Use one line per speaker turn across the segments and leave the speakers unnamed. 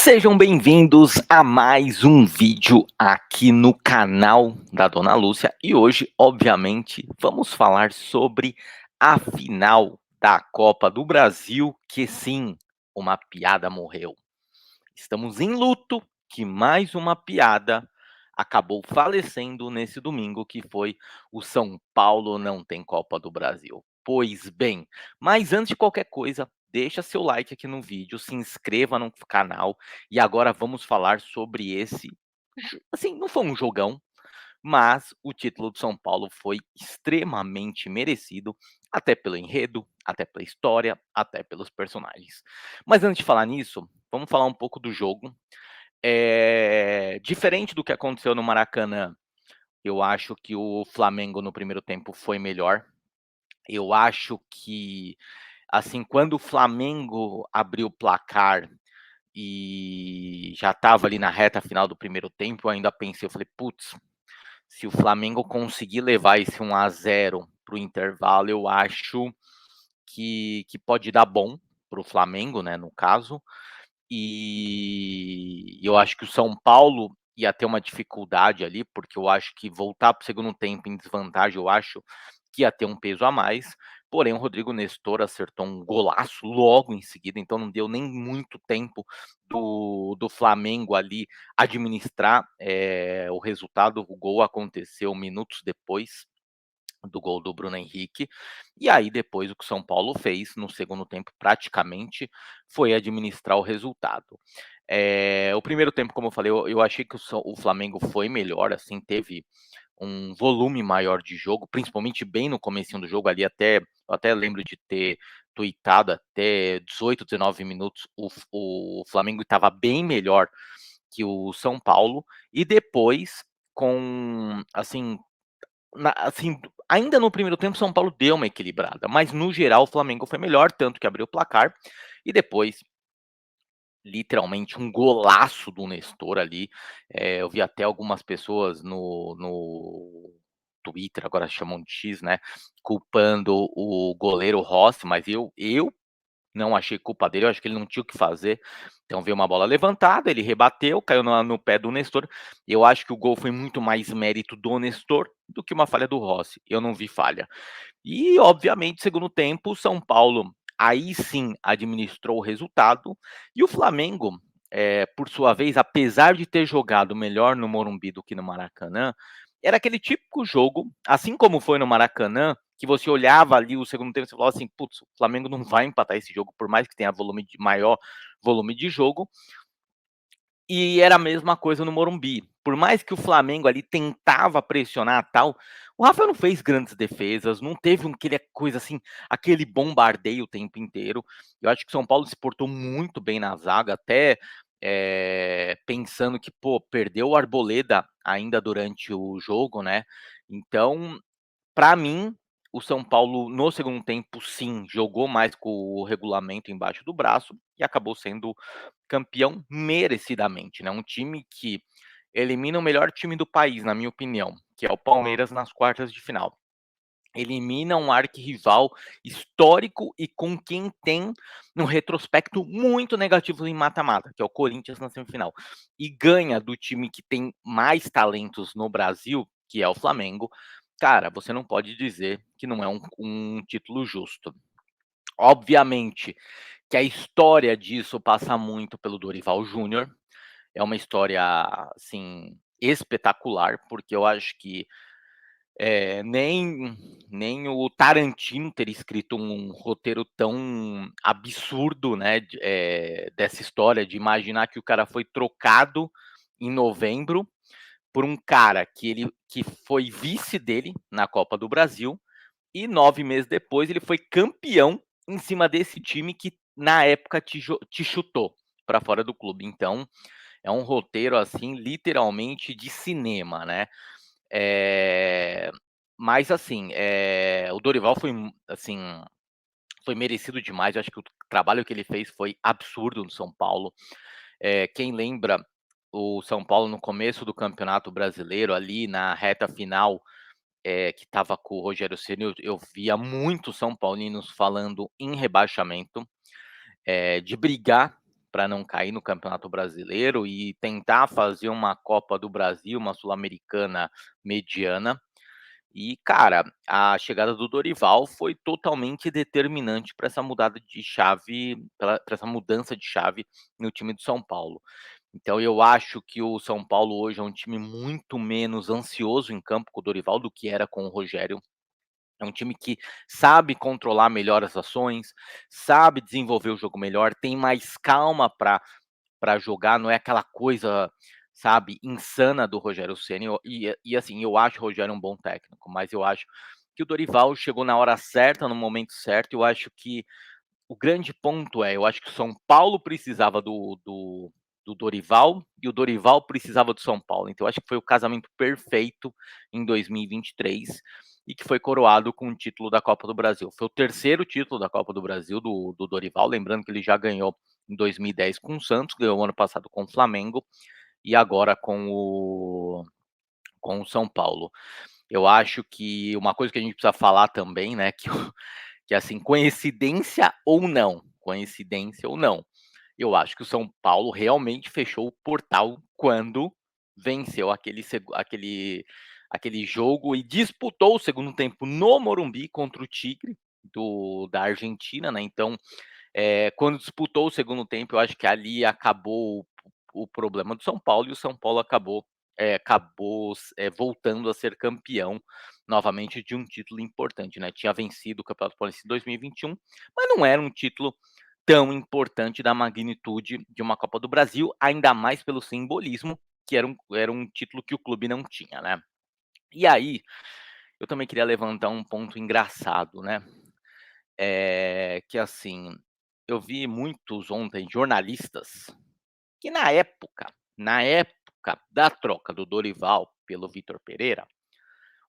Sejam bem-vindos a mais um vídeo aqui no canal da Dona Lúcia e hoje, obviamente, vamos falar sobre a final da Copa do Brasil, que sim, uma piada morreu. Estamos em luto que mais uma piada acabou falecendo nesse domingo, que foi o São Paulo não tem Copa do Brasil. Pois bem, mas antes de qualquer coisa, deixa seu like aqui no vídeo, se inscreva no canal e agora vamos falar sobre esse, assim, não foi um jogão, mas o título do São Paulo foi extremamente merecido, até pelo enredo, até pela história, até pelos personagens. Mas antes de falar nisso, vamos falar um pouco do jogo. Diferente do que aconteceu no Maracanã, eu acho que o Flamengo no primeiro tempo foi melhor. Eu acho que, assim, quando o Flamengo abriu o placar e já estava ali na reta final do primeiro tempo, eu ainda pensei, eu falei: "Putz, se o Flamengo conseguir levar esse 1-0 para o intervalo, eu acho que pode dar bom para o Flamengo, né, no caso. E eu acho que o São Paulo ia ter uma dificuldade ali, porque eu acho que voltar para o segundo tempo em desvantagem, eu acho que ia ter um peso a mais. Porém, o Rodrigo Nestor acertou um golaço logo em seguida, então não deu nem muito tempo do Flamengo ali administrar o resultado. O gol aconteceu minutos depois do gol do Bruno Henrique. E aí depois o que o São Paulo fez no segundo tempo praticamente foi administrar o resultado. O primeiro tempo, como eu falei, eu achei que o Flamengo foi melhor, assim, teve um volume maior de jogo, principalmente bem no comecinho do jogo ali, eu até lembro de ter tweetado até 18, 19 minutos, o Flamengo estava bem melhor que o São Paulo, e depois com, assim, ainda no primeiro tempo, São Paulo deu uma equilibrada, mas no geral o Flamengo foi melhor, tanto que abriu o placar e depois, literalmente, um golaço do Nestor ali. Eu vi até algumas pessoas no Twitter, agora chamam de X, né, culpando o goleiro Rossi, mas eu não achei culpa dele, eu acho que ele não tinha o que fazer. Então veio uma bola levantada, ele rebateu, caiu no pé do Nestor. Eu acho que o gol foi muito mais mérito do Nestor do que uma falha do Rossi. Eu não vi falha. E, obviamente, segundo tempo, o São Paulo aí sim administrou o resultado. E o Flamengo, por sua vez, apesar de ter jogado melhor no Morumbi do que no Maracanã, era aquele típico jogo, assim como foi no Maracanã, que você olhava ali o segundo tempo e falava assim: putz, o Flamengo não vai empatar esse jogo, por mais que tenha maior volume de jogo. E era a mesma coisa no Morumbi. Por mais que o Flamengo ali tentava pressionar tal, o Rafael não fez grandes defesas, não teve aquele coisa assim, aquele bombardeio o tempo inteiro. Eu acho que o São Paulo se portou muito bem na zaga, até pensando que, pô, perdeu o Arboleda ainda durante o jogo, né? Então, para mim, o São Paulo no segundo tempo, sim, jogou mais com o regulamento embaixo do braço e acabou sendo campeão merecidamente, né? Um time que elimina o melhor time do país, na minha opinião, que é o Palmeiras nas quartas de final. Elimina um arquirrival histórico e com quem tem um retrospecto muito negativo em mata-mata, que é o Corinthians na semifinal. E ganha do time que tem mais talentos no Brasil, que é o Flamengo. Cara, você não pode dizer que não é um título justo. Obviamente que a história disso passa muito pelo Dorival Júnior. É uma história, assim, espetacular, porque eu acho que nem o Tarantino teria escrito um roteiro tão absurdo, né, dessa história de imaginar que o cara foi trocado em novembro por um cara que foi vice dele na Copa do Brasil, e 9 meses depois ele foi campeão em cima desse time que na época te chutou para fora do clube. Então, é um roteiro, assim, literalmente de cinema, né. Eh, mas assim, o Dorival foi, assim, foi merecido demais. Eu acho que o trabalho que ele fez foi absurdo no São Paulo. Quem lembra o São Paulo no começo do Campeonato Brasileiro, ali na reta final, que estava com o Rogério Ceni, eu via muitos são paulinos falando em rebaixamento, de brigar para não cair no Campeonato Brasileiro e tentar fazer uma Copa do Brasil, uma Sul-Americana mediana. E, cara, a chegada do Dorival foi totalmente determinante para essa mudada de chave, pra essa mudança de chave no time do São Paulo. Então eu acho que o São Paulo hoje é um time muito menos ansioso em campo com o Dorival do que era com o Rogério. É um time que sabe controlar melhor as ações, sabe desenvolver o jogo melhor, tem mais calma para jogar, não é aquela coisa, sabe, insana do Rogério Ceni. E assim, eu acho o Rogério um bom técnico, mas eu acho que o Dorival chegou na hora certa, no momento certo. Eu acho que o grande ponto é, eu acho que o São Paulo precisava do Dorival e o Dorival precisava do São Paulo. Então eu acho que foi o casamento perfeito em 2023 e que foi coroado com o título da Copa do Brasil. Foi o terceiro título da Copa do Brasil do Dorival, lembrando que ele já ganhou em 2010 com o Santos, ganhou ano passado com o Flamengo e agora com o São Paulo. Eu acho que uma coisa que a gente precisa falar também, né, que assim, coincidência ou não, eu acho que o São Paulo realmente fechou o portal quando venceu aquele jogo e disputou o segundo tempo no Morumbi contra o Tigre da Argentina, né? Então, quando disputou o segundo tempo, eu acho que ali acabou o problema do São Paulo e o São Paulo acabou voltando a ser campeão novamente de um título importante, né? Tinha vencido o Campeonato Paulista em 2021, mas não era um título tão importante da magnitude de uma Copa do Brasil, ainda mais pelo simbolismo, que era um título que o clube não tinha, né? E aí, eu também queria levantar um ponto engraçado, né? Que assim, eu vi muitos ontem jornalistas que na época da troca do Dorival pelo Vitor Pereira,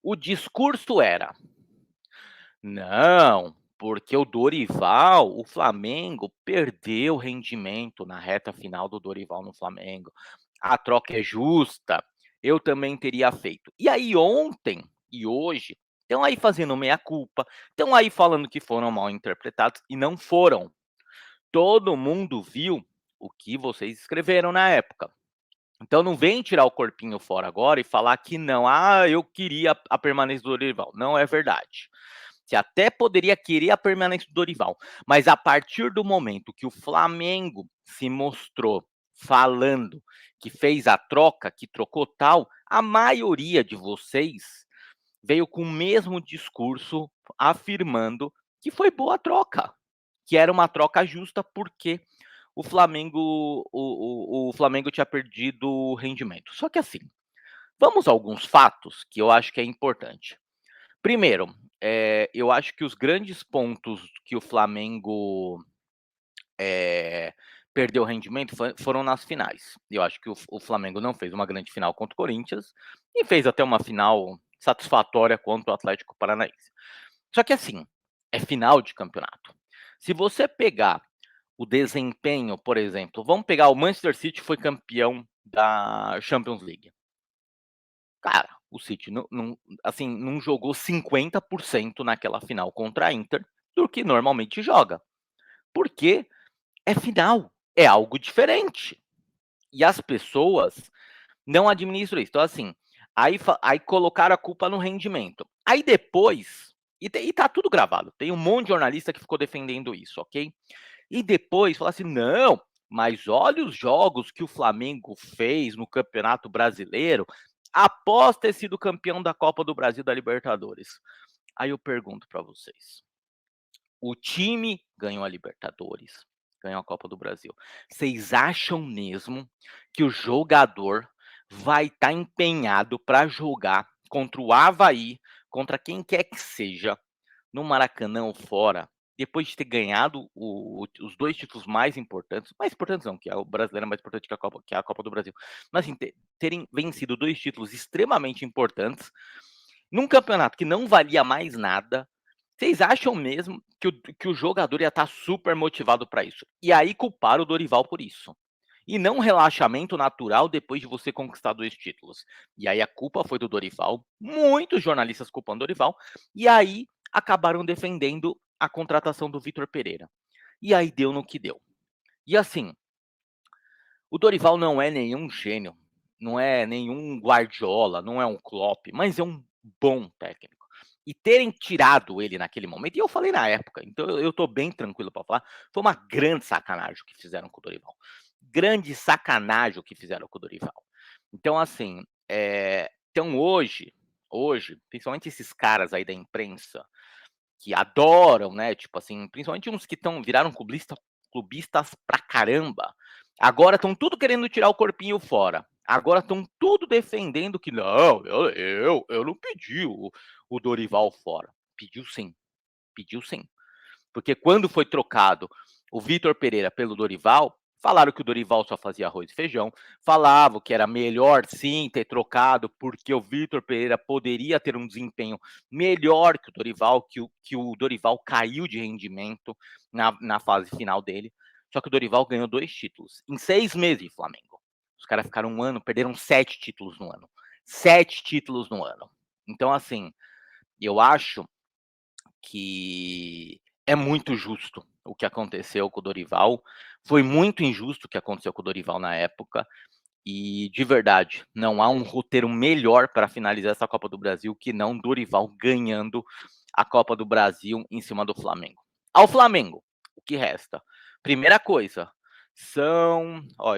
o discurso era: "Não, porque o Dorival, o Flamengo perdeu rendimento na reta final do Dorival no Flamengo. A troca é justa, eu também teria feito". E aí ontem e hoje estão aí fazendo meia culpa, estão aí falando que foram mal interpretados e não foram. Todo mundo viu o que vocês escreveram na época. Então não vem tirar o corpinho fora agora e falar que não, eu queria a permanência do Dorival. Não é verdade. Você até poderia querer a permanência do Dorival, mas a partir do momento que o Flamengo se mostrou falando que fez a troca, que trocou tal, a maioria de vocês veio com o mesmo discurso afirmando que foi boa a troca, que era uma troca justa porque o Flamengo tinha perdido o rendimento. Só que assim, vamos a alguns fatos que eu acho que é importante. Primeiro, eu acho que os grandes pontos que o Flamengo, eh, perdeu rendimento foram nas finais. Eu acho que o Flamengo não fez uma grande final contra o Corinthians e fez até uma final satisfatória contra o Atlético Paranaense. Só que assim, é final de campeonato. Se você pegar o desempenho, por exemplo, vamos pegar o Manchester City, foi campeão da Champions League. Cara, o City não jogou 50% naquela final contra a Inter do que normalmente joga, porque é final, é algo diferente. E as pessoas não administram isso. Então, assim, aí colocaram a culpa no rendimento. Aí depois, e tá tudo gravado, tem um monte de jornalista que ficou defendendo isso, ok? E depois falar assim: "Não, mas olha os jogos que o Flamengo fez no Campeonato Brasileiro, após ter sido campeão da Copa do Brasil, da Libertadores". Aí eu pergunto para vocês: o time ganhou a Libertadores, ganhou a Copa do Brasil. Vocês acham mesmo que o jogador vai estar empenhado para jogar contra o Avaí, contra quem quer que seja, no Maracanã ou fora, depois de ter ganhado os 2 títulos mais importantes não, que o brasileiro é mais importante que a Copa do Brasil, mas assim, terem vencido 2 títulos extremamente importantes, num campeonato que não valia mais nada, vocês acham mesmo que o jogador ia estar super motivado para isso? E aí culpar o Dorival por isso. E não um relaxamento natural depois de você conquistar 2 títulos. E aí a culpa foi do Dorival, muitos jornalistas culpando o Dorival, e aí acabaram defendendo a contratação do Vitor Pereira. E aí deu no que deu. E assim, O Dorival não é nenhum gênio, não é nenhum Guardiola, não é um Klopp, mas é um bom técnico. E terem tirado ele naquele momento, e eu falei na época, então eu tô bem tranquilo para falar, foi uma grande sacanagem o que fizeram com o Dorival. Grande sacanagem o que fizeram com o Dorival. Então, assim, então hoje, principalmente esses caras aí da imprensa, que adoram, né, tipo assim, principalmente uns que viraram clubistas pra caramba, agora estão tudo querendo tirar o corpinho fora. Agora estão tudo defendendo que não, eu não pedi o Dorival fora. Pediu sim, pediu sim. Porque quando foi trocado o Vitor Pereira pelo Dorival, falaram que o Dorival só fazia arroz e feijão, falavam que era melhor sim ter trocado, porque o Vitor Pereira poderia ter um desempenho melhor que o Dorival, que o Dorival caiu de rendimento na fase final dele. Só que o Dorival ganhou 2 títulos em 6 meses de Flamengo. Os caras ficaram um ano, perderam 7 títulos no ano. 7 títulos no ano. Então, assim, eu acho que é muito justo o que aconteceu com o Dorival. Foi muito injusto o que aconteceu com o Dorival na época. E, de verdade, não há um roteiro melhor para finalizar essa Copa do Brasil que não Dorival ganhando a Copa do Brasil em cima do Flamengo. Ao Flamengo, o que resta? Primeira coisa,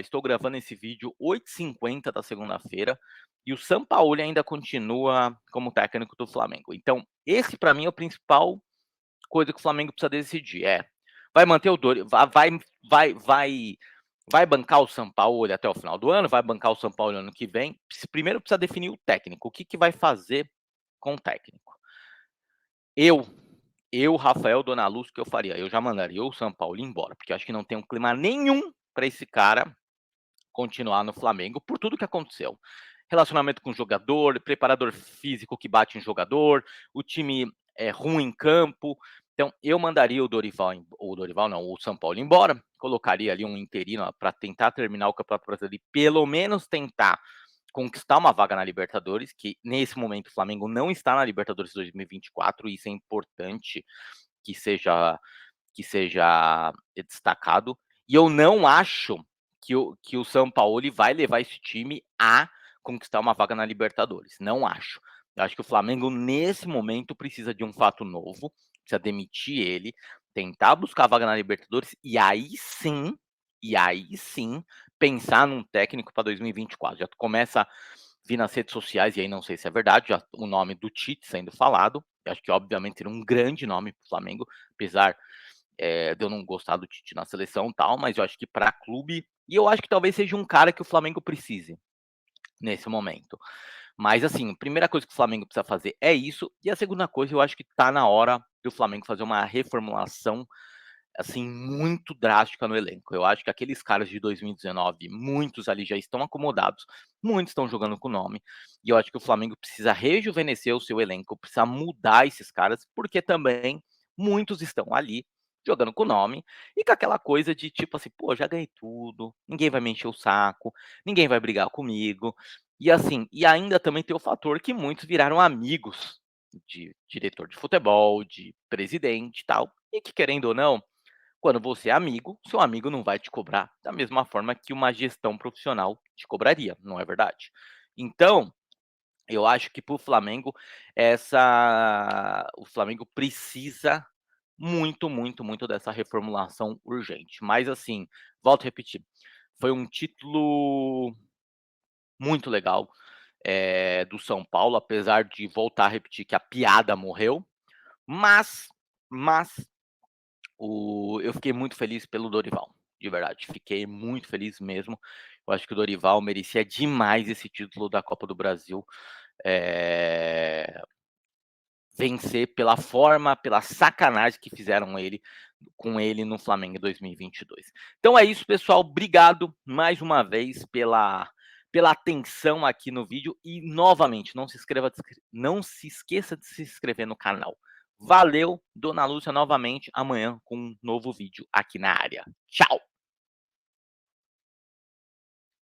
estou gravando esse vídeo 8h50 da segunda-feira e o Sampaoli ainda continua como técnico do Flamengo. Então, esse para mim é o principal coisa que o Flamengo precisa decidir. Vai manter o Dori, vai bancar o Sampaoli até o final do ano, vai bancar o Sampaoli ano que vem. Primeiro precisa definir o técnico, o que vai fazer com o técnico. Eu, Rafael Donaluz, o que eu faria? Eu já mandaria o Sampaoli embora, porque eu acho que não tem um clima nenhum para esse cara continuar no Flamengo por tudo que aconteceu. Relacionamento com o jogador, preparador físico que bate em jogador, o time é ruim em campo. Então, eu mandaria o São Paulo embora, colocaria ali um interino para tentar terminar o Campeonato Brasileiro e pelo menos tentar conquistar uma vaga na Libertadores, que nesse momento o Flamengo não está na Libertadores 2024, e isso é importante que seja destacado. E eu não acho que o São Paulo vai levar esse time a conquistar uma vaga na Libertadores. Não acho. Eu acho que o Flamengo, nesse momento, precisa de um fato novo, precisa demitir ele, tentar buscar a vaga na Libertadores, e aí sim, pensar num técnico para 2024. Já começa a vir nas redes sociais, e aí não sei se é verdade, já o nome do Tite sendo falado. Eu acho que, obviamente, seria um grande nome para o Flamengo, apesar de eu não gostar do Tite na seleção e tal, mas eu acho que para clube, e eu acho que talvez seja um cara que o Flamengo precise nesse momento. Mas assim, a primeira coisa que o Flamengo precisa fazer é isso, e a segunda coisa, eu acho que tá na hora do Flamengo fazer uma reformulação assim muito drástica no elenco. Eu acho que aqueles caras de 2019, muitos ali já estão acomodados, muitos estão jogando com nome, e eu acho que o Flamengo precisa rejuvenescer o seu elenco, precisa mudar esses caras, porque também muitos estão ali jogando com nome e com aquela coisa de tipo assim, pô, já ganhei tudo, ninguém vai me encher o saco, ninguém vai brigar comigo. E assim, e ainda também tem o fator que muitos viraram amigos de diretor de futebol, de presidente e tal, e que querendo ou não, quando você é amigo, seu amigo não vai te cobrar da mesma forma que uma gestão profissional te cobraria, não é verdade? Então, eu acho que para o Flamengo, o Flamengo precisa muito, muito, muito dessa reformulação urgente. Mas assim, volto a repetir, foi um título muito legal, do São Paulo, apesar de voltar a repetir que a piada morreu, mas, mas eu fiquei muito feliz pelo Dorival, de verdade, fiquei muito feliz mesmo. Eu acho que o Dorival merecia demais esse título da Copa do Brasil, vencer pela sacanagem que fizeram com ele no Flamengo em 2022. Então é isso, pessoal, obrigado mais uma vez pela atenção aqui no vídeo e novamente não se esqueça de se inscrever no canal. Valeu, Dona Lúcia, novamente, amanhã com um novo vídeo aqui na área. Tchau!